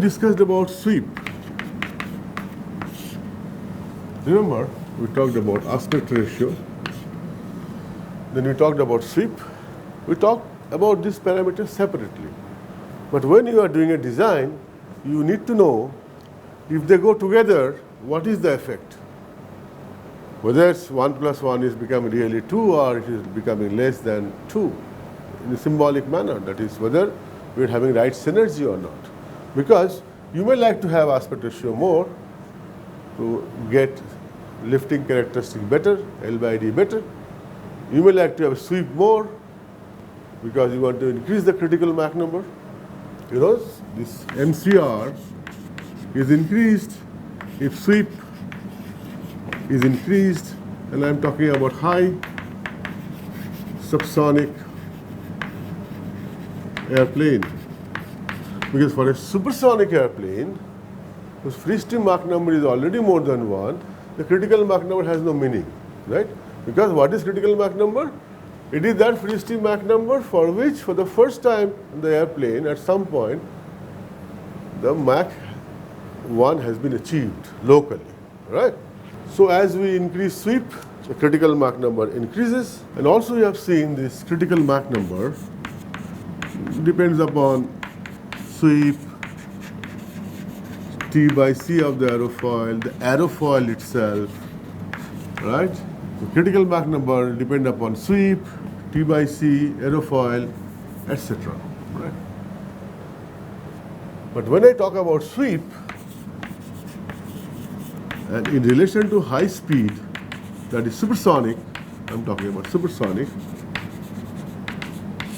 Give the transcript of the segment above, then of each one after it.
discussed about sweep. Remember, we talked about aspect ratio. Then we talked about sweep. We talked about these parameters separately. But when you are doing a design, you need to know if they go together, what is the effect? Whether it's 1 plus 1 is becoming really 2 or it is becoming less than 2 in a symbolic manner. That is whether we're having right synergy or not. Because you may like to have aspect ratio more to get lifting characteristic better, L by D better. You may like to have sweep more because you want to increase the critical Mach number. You know, this MCR is increased if sweep is increased, and I'm talking about high subsonic airplane. Because for a supersonic airplane, whose free stream Mach number is already more than 1, the critical Mach number has no meaning, right? Because what is critical Mach number? It is that free stream Mach number for which, for the first time in the airplane, at some point, the Mach 1 has been achieved locally, right? So as we increase sweep, the critical Mach number increases, and also you have seen this critical Mach number depends upon sweep, T by C of the aerofoil itself, right? The critical Mach number depend upon sweep, T by C, aerofoil, etc. Right? But when I talk about sweep, and in relation to high speed, that is supersonic, I'm talking about supersonic.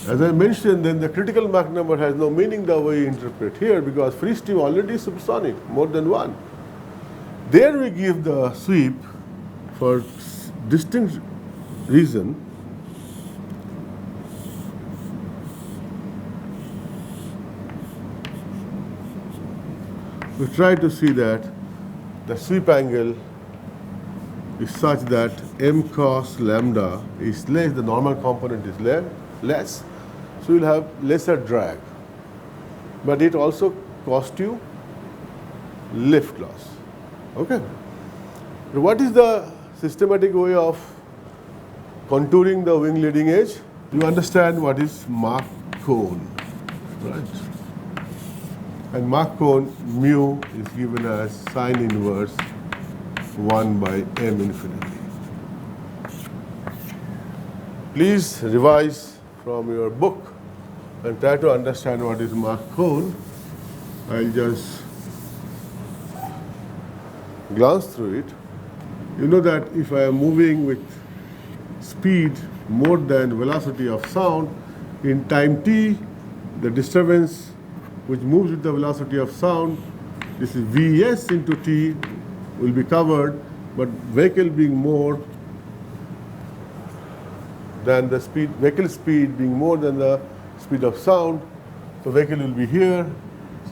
As I mentioned, then the critical Mach number has no meaning the way you interpret here because free stream already is supersonic, more than 1. There we give the sweep for distinct reason. We try to see that the sweep angle is such that m cos lambda is less, the normal component is less, so you'll have lesser drag. But it also costs you lift loss. Okay? But what is the systematic way of contouring the wing leading edge? You understand what is Mach cone, right? And Mach cone mu is given as sine inverse 1 by m infinity. Please revise from your book and try to understand what is Mach cone. I'll just glance through it. You know that if I am moving with speed more than velocity of sound, in time t, the disturbance which moves with the velocity of sound, this is Vs into t, will be covered, but vehicle being more than the speed, vehicle speed being more than the speed of sound, so vehicle will be here,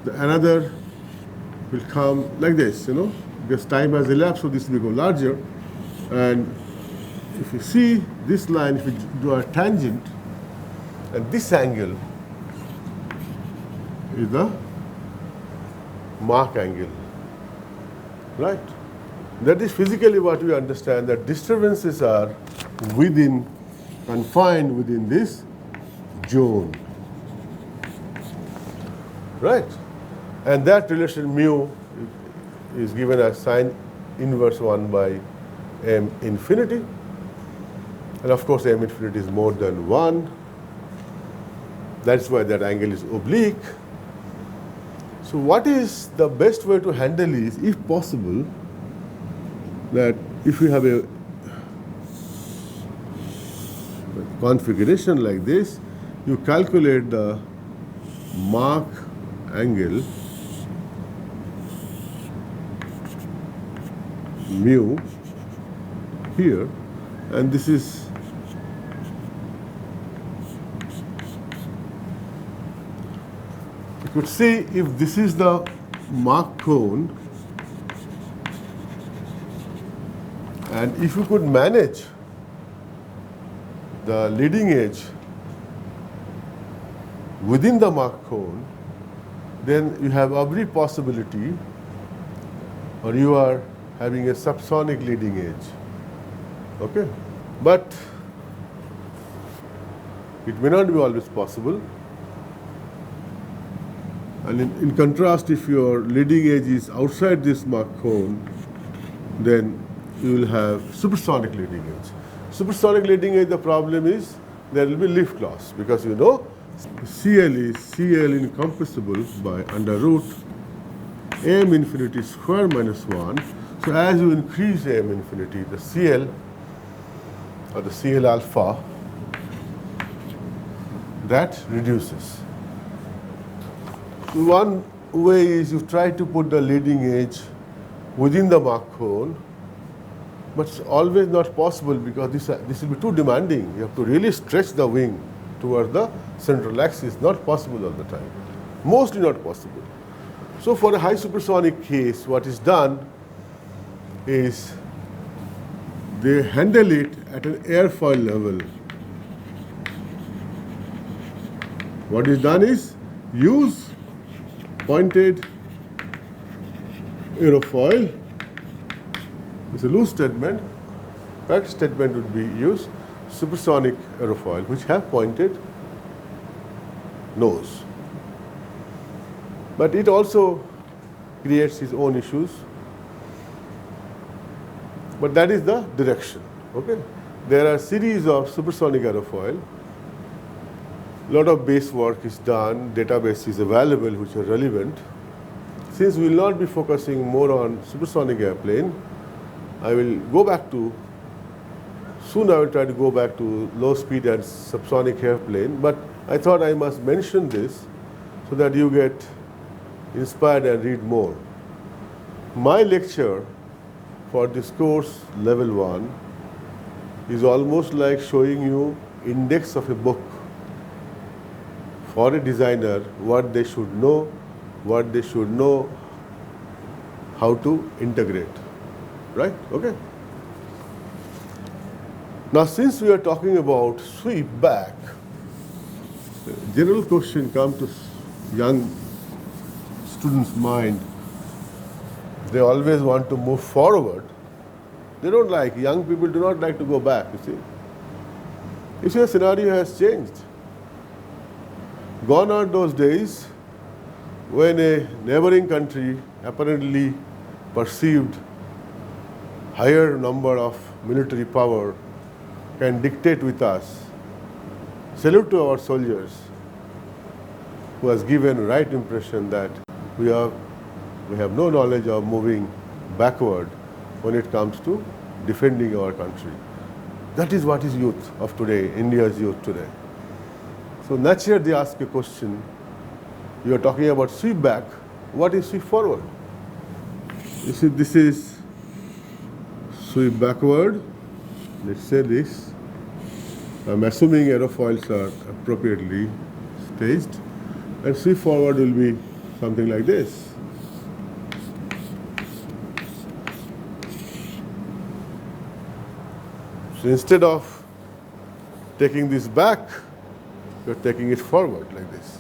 so another will come like this, you know, because time has elapsed, so this will become larger. And if you see this line, if we do a tangent, and this angle is the Mach angle, right? That is physically what we understand, that disturbances are confined within this zone, right? And that relation mu is given as sine inverse 1 by m infinity. And of course, m infinity is more than 1. That's why that angle is oblique. So what is the best way to handle is, if possible, that if you have a configuration like this, you calculate the Mach angle mu here, and this is you could see if this is the Mach cone, and if you could manage the leading edge within the Mach cone, then you have every possibility, or you are having a subsonic leading edge. Okay? But it may not be always possible. And in contrast, if your leading edge is outside this Mach cone, then you will have supersonic leading edge. Supersonic leading edge, the problem is there will be lift loss, because you know CL is CL incompressible by under root m infinity square minus 1. So as you increase m infinity, the CL or the CL alpha, that reduces. One way is you try to put the leading edge within the Mach cone, but it's always not possible because this will be too demanding. You have to really stretch the wing towards the central axis. Not possible all the time. Mostly not possible. So for a high supersonic case, what is done is they handle it at an airfoil level. What is done is use pointed aerofoil. It's a loose statement. Correct statement would be use supersonic aerofoil, which have pointed nose. But it also creates its own issues. But that is the direction. Okay? There are series of supersonic aerofoil. A lot of base work is done, database is available which are relevant. Since we will not be focusing more on supersonic airplane, I will go back to, soon I will try to go back to low speed and subsonic airplane, but I thought I must mention this so that you get inspired and read more. My lecture for this course, level 1, is almost like showing you index of a book for a designer, what they should know how to integrate. Right? Okay. Now, since we are talking about sweep back, general question comes to young students' mind. They always want to move forward. They don't like, young people do not like to go back, you see. You see, the scenario has changed. Gone are those days when a neighboring country apparently perceived higher number of military power can dictate with us. Salute to our soldiers who has given right impression that we have no knowledge of moving backward when it comes to defending our country. That is what is youth of today, India's youth today. So naturally they ask a question, you are talking about sweep back, what is sweep forward? You see, this is sweep backward, let's say this. I'm assuming aerofoils are appropriately staged, and sweep forward will be something like this. So instead of taking this back, you're taking it forward like this.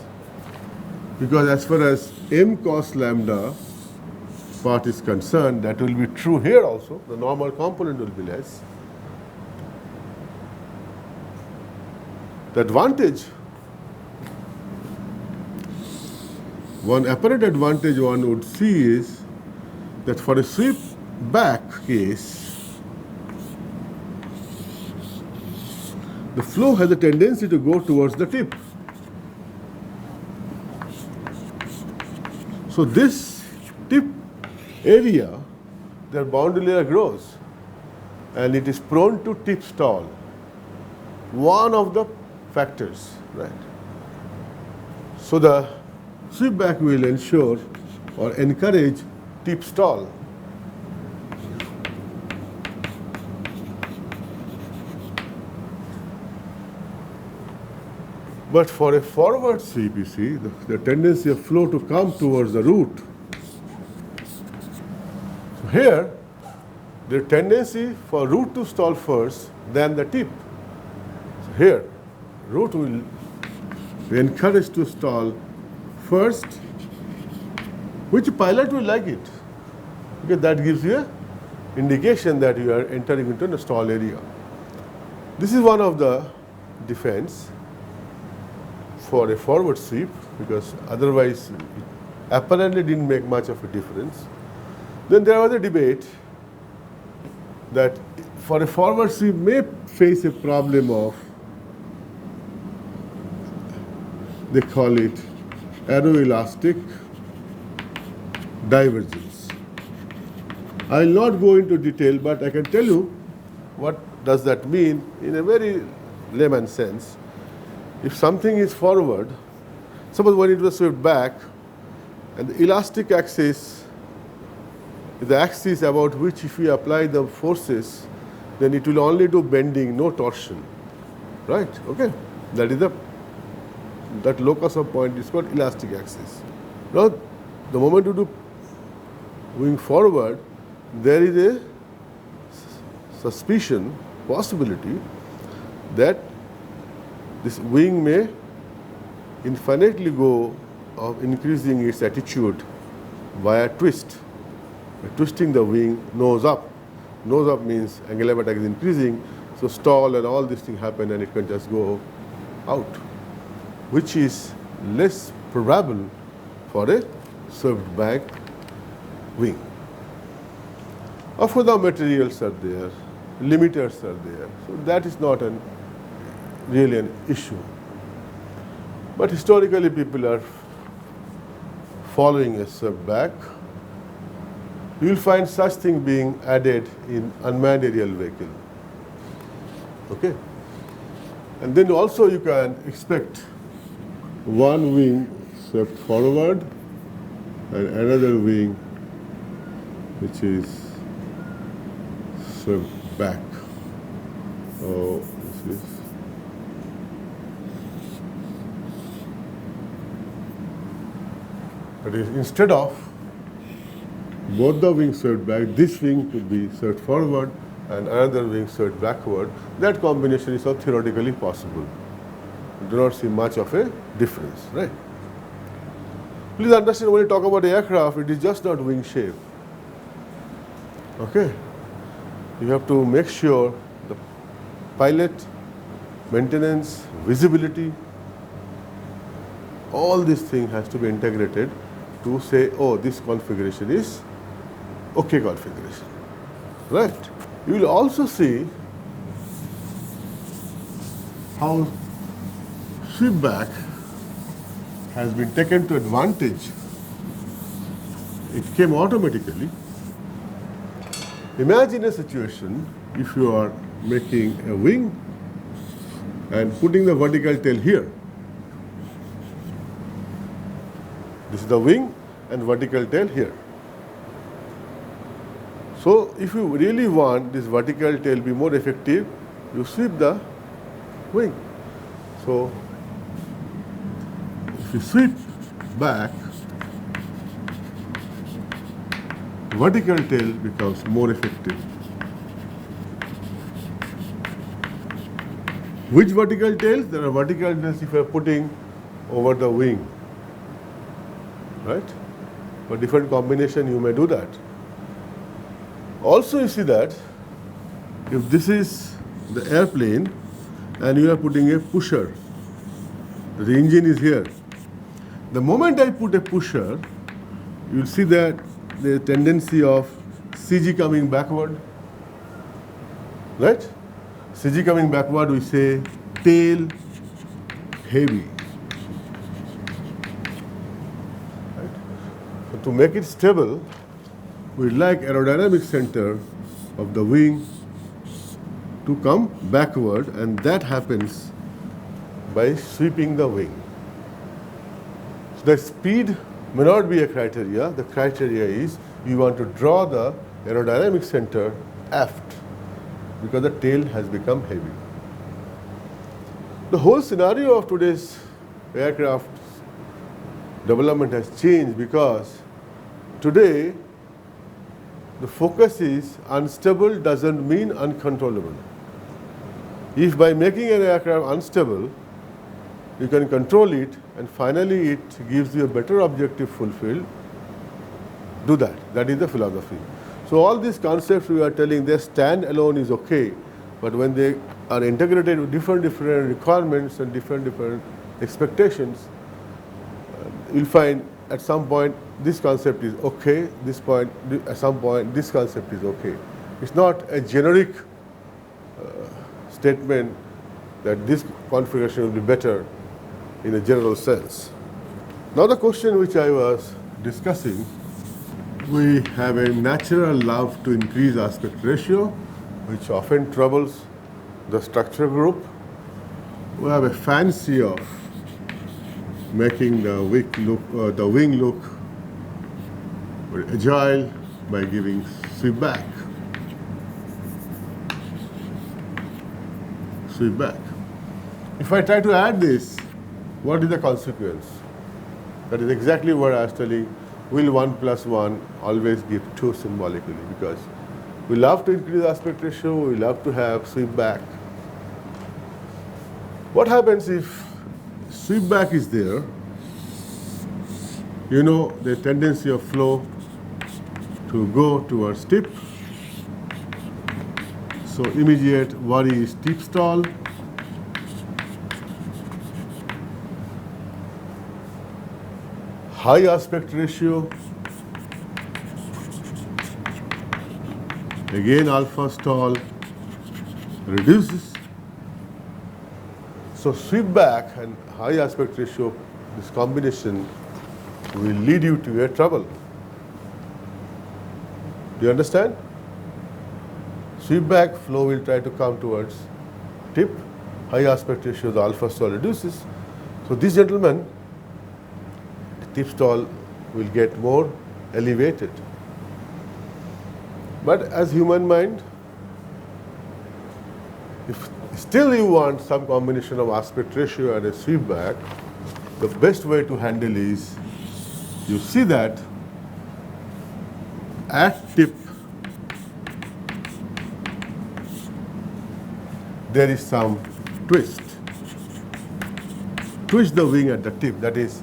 Because as far as m cos lambda part is concerned, that will be true here also. The normal component will be less. The advantage, one apparent advantage one would see is that for a sweep back case, the flow has a tendency to go towards the tip. So this tip area, their boundary layer grows and it is prone to tip stall. One of the factors, right? So the sweep back will ensure or encourage tip stall. But for a forward sweep, you see, the tendency of flow to come towards the root. So here, the tendency for root to stall first, then the tip. So here, root will be encouraged to stall first, which pilot will like it? Because that gives you an indication that you are entering into a stall area. This is one of the defense for a forward sweep, because otherwise it apparently didn't make much of a difference. Then there was a debate that for a forward sweep may face a problem of, they call it aeroelastic divergence. I will not go into detail, but I can tell you what does that mean in a very layman sense. If something is forward, suppose when it was swept back, and the elastic axis is the axis about which if we apply the forces, then it will only do bending, no torsion. Right? Okay? That is that locus of point is called elastic axis. Now, the moment you do wing forward, there is a suspicion, possibility that this wing may infinitely go of increasing its attitude via twist. By twisting the wing nose up. Nose up means angular of attack is increasing, so stall and all these things happen and it can just go out, which is less probable for a swept back wing. Of course, the materials are there, limiters are there, so that is not really an issue. But historically, people are following a swept back. You will find such thing being added in unmanned aerial vehicle. Okay? And then also you can expect one wing swept forward and another wing which is swept back. Oh, this is. That is, instead of both the wings swept back, this wing could be swept forward and another wing swept backward. That combination is all theoretically possible. You do not see much of a difference, right? Please understand, when you talk about aircraft, it is just not wing shape. Okay? You have to make sure the pilot, maintenance, visibility, all these things has to be integrated to say, oh, this configuration is okay configuration, right? You will also see how sweep back has been taken to advantage. It came automatically. Imagine a situation if you are making a wing and putting the vertical tail here. This is the wing and vertical tail here. So if you really want this vertical tail be more effective, you sweep the wing. So if you sweep back, vertical tail becomes more effective. Which vertical tails? There are vertical tails if you are putting over the wing, right? For different combination you may do that. Also you see that if this is the airplane and you are putting a pusher, the engine is here. The moment I put a pusher, you will see that the tendency of CG coming backward, right? CG coming backward, we say tail heavy. Right? So to make it stable, we like aerodynamic center of the wing to come backward, and that happens by sweeping the wing. So the speed may not be a criteria. The criteria is you want to draw the aerodynamic center aft because the tail has become heavy. The whole scenario of today's aircraft development has changed because today the focus is unstable doesn't mean uncontrollable. If by making an aircraft unstable, you can control it and finally it gives you a better objective fulfilled, do that. That is the philosophy. So all these concepts we are telling, they stand alone is okay, but when they are integrated with different requirements and different expectations, you'll find at some point this concept is okay, at some point this concept is okay. It's not a generic statement that this configuration will be better in a general sense. Now the question which I was discussing, we have a natural love to increase aspect ratio, which often troubles the structure group. We have a fancy of making the wing look very agile by giving sweep back. Sweep back. If I try to add this, what is the consequence? That is exactly what I was telling. Will 1 plus 1 always give 2 symbolically? Because we love to increase aspect ratio, we love to have sweep back. What happens if sweep back is there? You know the tendency of flow to go towards tip. So immediate worry is tip stall. High aspect ratio, again alpha stall reduces. So sweep back and high aspect ratio, this combination will lead you to a trouble. Do you understand? Sweep back flow will try to come towards tip, high aspect ratio, the alpha stall reduces. So this gentleman, tip stall will get more elevated. But as human mind, if still you want some combination of aspect ratio and a sweep back, the best way to handle is, you see that at tip there is some twist. Twist the wing at the tip. That is,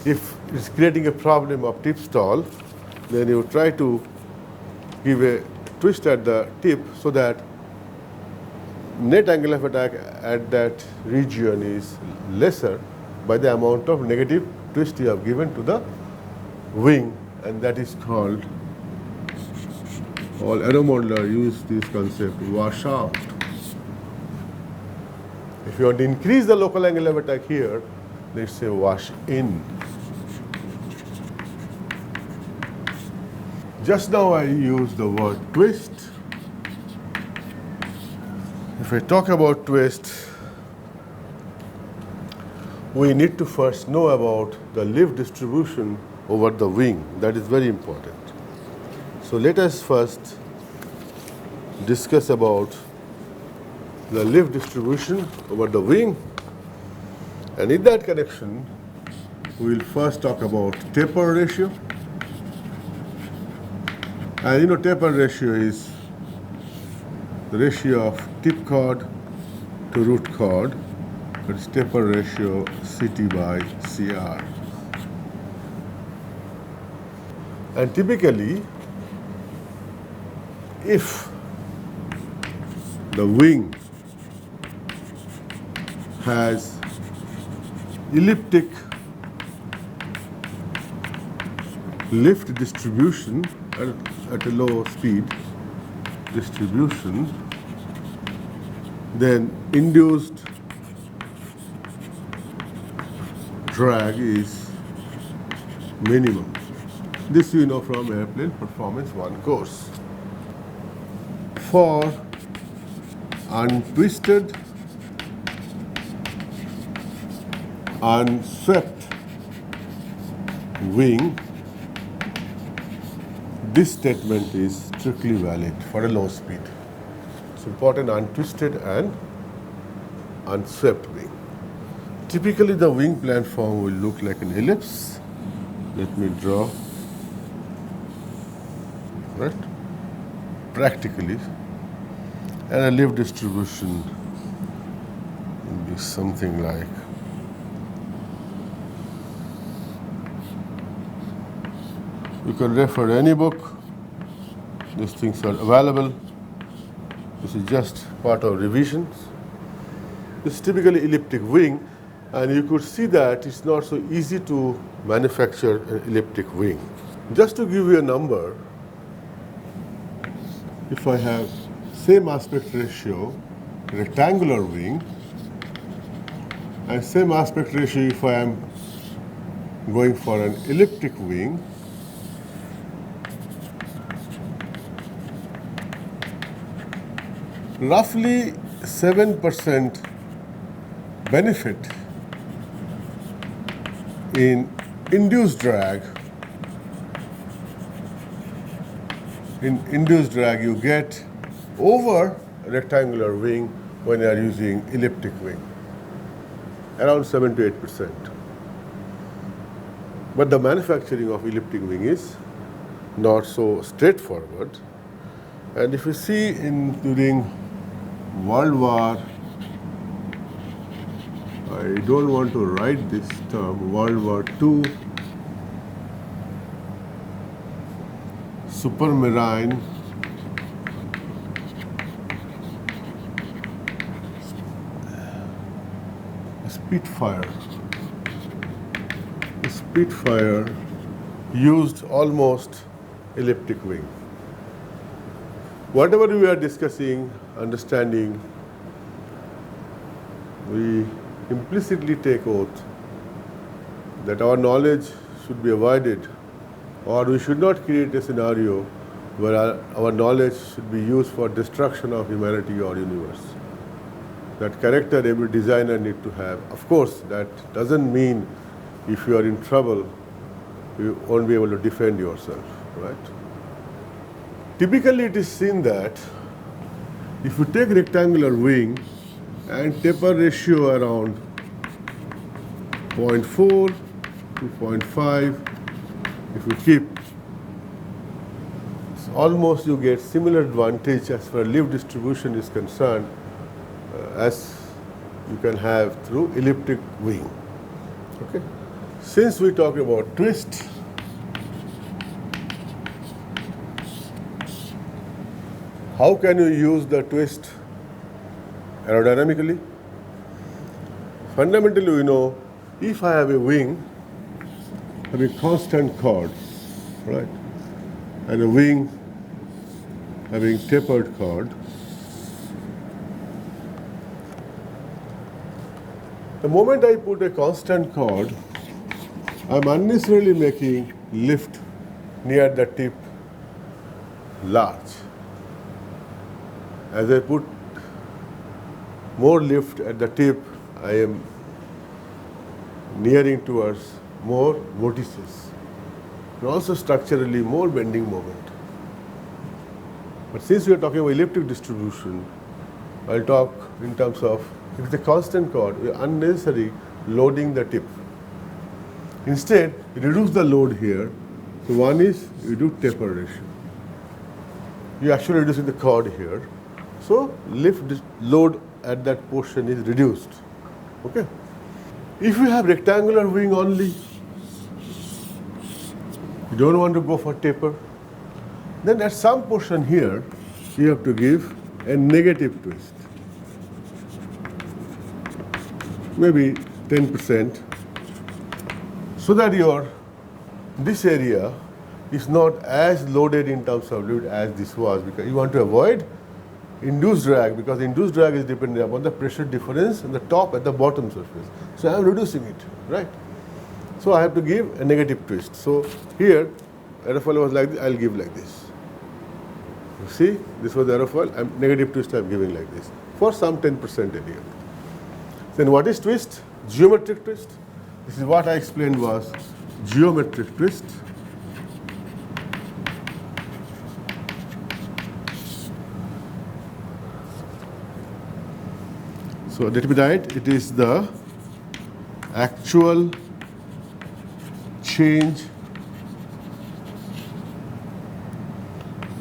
if it's creating a problem of tip stall, then you try to give a twist at the tip so that net angle of attack at that region is lesser by the amount of negative twist you have given to the wing, and that is called, all aeromodeler use this concept, wash out. If you want to increase the local angle of attack here, let's say wash in. Just now I used the word twist. If I talk about twist, we need to first know about the lift distribution over the wing. That is very important. So let us first discuss about the lift distribution over the wing. And in that connection, we will first talk about taper ratio. And you know, taper ratio is the ratio of tip chord to root chord. It's taper ratio CT by CR. And typically, if the wing has elliptic lift distribution at a low speed distribution, then induced drag is minimum. This you know from Airplane Performance 1 course. For untwisted, unswept wing, this statement is strictly valid for a low speed. It's important, untwisted and unswept wing. Typically the wing platform will look like an ellipse. Let me draw. Right? Practically. And a lift distribution will be something like You can refer any book. These things are available. This is just part of revisions. This is typically elliptic wing, and you could see that it's not so easy to manufacture an elliptic wing. Just to give you a number, if I have same aspect ratio, rectangular wing, and same aspect ratio if I am going for an elliptic wing, roughly 7% benefit in induced drag. In induced drag you get over a rectangular wing when you are using elliptic wing, around 7 to 8%. But the manufacturing of elliptic wing is not so straightforward. And if you see during World War, I don't want to write this term, World War II, Supermarine Spitfire. The Spitfire used almost elliptic wing. Whatever we are discussing, understanding, we implicitly take oath that our knowledge should be avoided, or we should not create a scenario where our knowledge should be used for destruction of humanity or universe. That character every designer needs to have. Of course, that doesn't mean if you are in trouble, you won't be able to defend yourself, right? Typically, it is seen that if you take rectangular wing and taper ratio around 0.4 to 0.5, if you keep, almost you get similar advantage as far as lift distribution is concerned as you can have through elliptic wing. Okay. Since we talk about twist, how can you use the twist aerodynamically? Fundamentally, we know if I have a wing having constant chord, right, and a wing having tapered chord, the moment I put a constant chord, I'm unnecessarily making lift near the tip large. As I put more lift at the tip, I am nearing towards more vortices, and also structurally more bending moment. But since we are talking about elliptic distribution, I'll talk in terms of if it's a constant chord, we are unnecessarily loading the tip. Instead, you reduce the load here. So one is you do taper ratio. You actually reducing the chord here. So lift load at that portion is reduced. Okay. If you have rectangular wing only, you don't want to go for taper, then at some portion here, you have to give a negative twist. Maybe 10%, so that this area is not as loaded in terms of load as this was, because you want to avoid induced drag, because induced drag is dependent upon the pressure difference in the top and the bottom surface. So I am reducing it, right? So I have to give a negative twist. So here, aerofoil was like this, I'll give like this. You see, this was the aerofoil, negative twist I'm giving like this for some 10% area. Then what is twist? Geometric twist. This is what I explained was geometric twist. So let me write, it is the actual change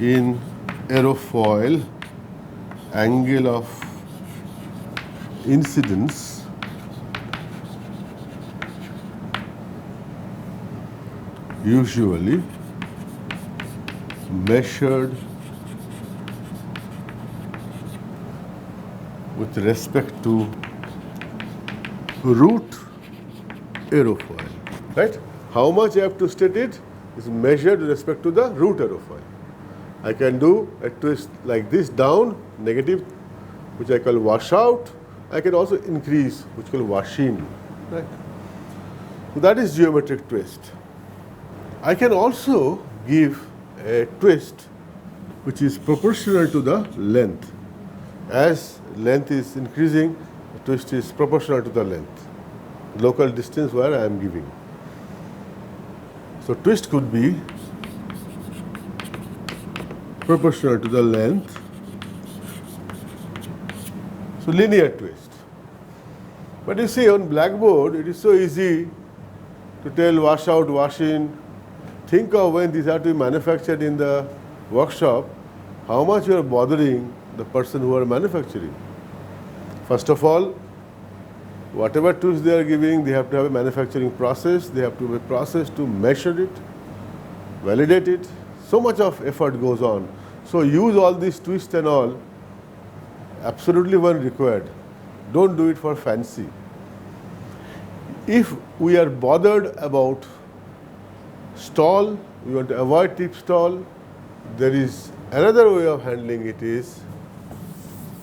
in aerofoil angle of incidence usually measured with respect to root aerofoil, right? How much I have twisted it is measured with respect to the root aerofoil. I can do a twist like this down, negative, which I call washout. I can also increase, which I call wash in, right? So that is geometric twist. I can also give a twist which is proportional to the length. As length is increasing, the twist is proportional to the length, local distance where I am giving. So twist could be proportional to the length. So linear twist. But you see on blackboard, it is so easy to tell wash out, wash in. Think of when these are to be manufactured in the workshop, how much you are bothering the person who are manufacturing. First of all, whatever twist they are giving, they have to have a manufacturing process, they have to have a process to measure it, validate it. So much of effort goes on. So use all these twists and all, absolutely when required. Don't do it for fancy. If we are bothered about stall, we want to avoid tip stall, there is another way of handling it is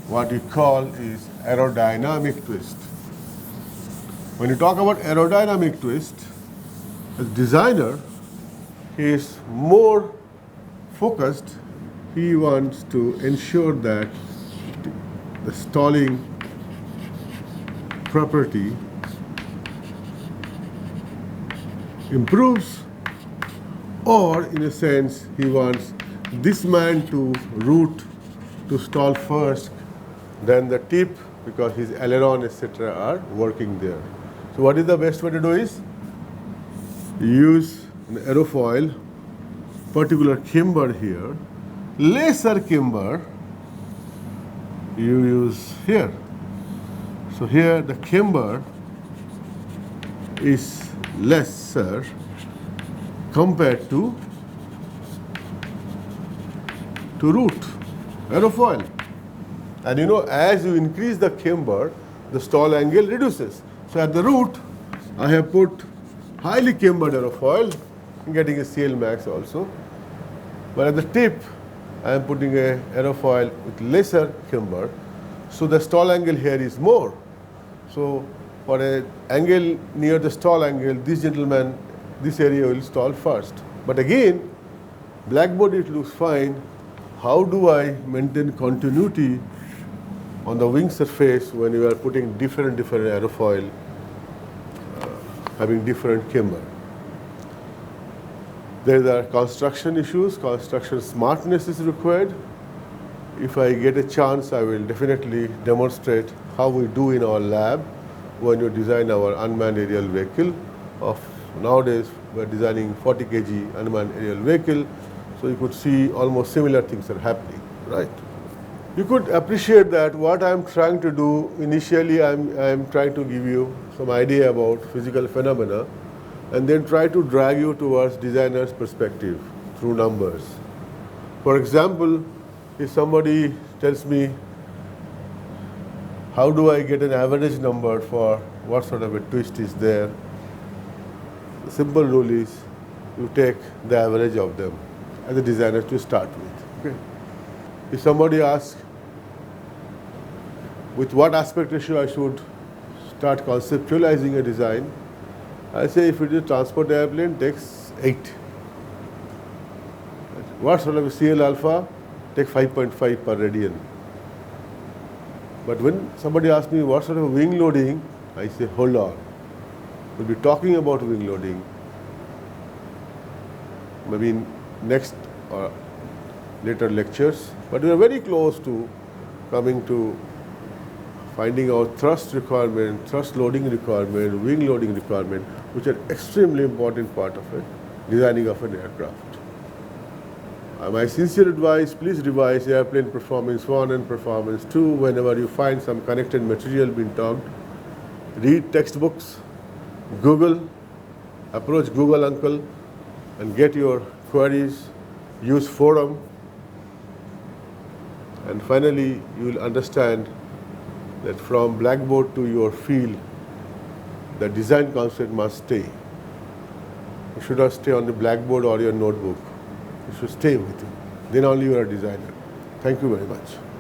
what we call is aerodynamic twist. When you talk about aerodynamic twist, as designer, he is more focused. He wants to ensure that the stalling property improves, or in a sense, he wants this man to root to stall first, then the tip, because his aileron, etc., are working there. So what is the best way to do is use an aerofoil, particular camber here, lesser camber you use here. So here the camber is lesser compared to root aerofoil. And you know, as you increase the camber, the stall angle reduces. So at the root, I have put highly cambered aerofoil, getting a CL max also. But at the tip, I am putting a aerofoil with lesser camber. So the stall angle here is more. So for an angle near the stall angle, this gentleman, this area will stall first. But again, blackboard it looks fine. How do I maintain continuity on the wing surface when you are putting different aerofoil, having different camber? There are construction issues, construction smartness is required. If I get a chance, I will definitely demonstrate how we do in our lab when you design our unmanned aerial vehicle. Nowadays, we are designing 40 kg unmanned aerial vehicle, so you could see almost similar things are happening, right? You could appreciate that what I am trying to do, initially I am trying to give you some idea about physical phenomena and then try to drag you towards designer's perspective through numbers. For example, if somebody tells me, how do I get an average number for what sort of a twist is there? The simple rule is you take the average of them as a designer to start with. Okay. If somebody asks with what aspect ratio I should start conceptualizing a design, I say if it is a transport airplane, takes 8. What sort of a CL alpha? Take 5.5 per radian. But when somebody asks me what sort of wing loading, I say hold on. We'll be talking about wing loading maybe in next or later lectures, but we are very close to coming to finding out thrust requirement, thrust loading requirement, wing loading requirement, which are extremely important part of it, designing of an aircraft. My sincere advice, please revise airplane performance 1 and performance 2 whenever you find some connected material being talked. Read textbooks, Google, approach Google uncle and get your queries use forum, and finally you will understand that from blackboard to your field, the design concept must stay. You should not stay on the blackboard or your notebook. It should stay with you. Then only you are a designer. Thank you very much.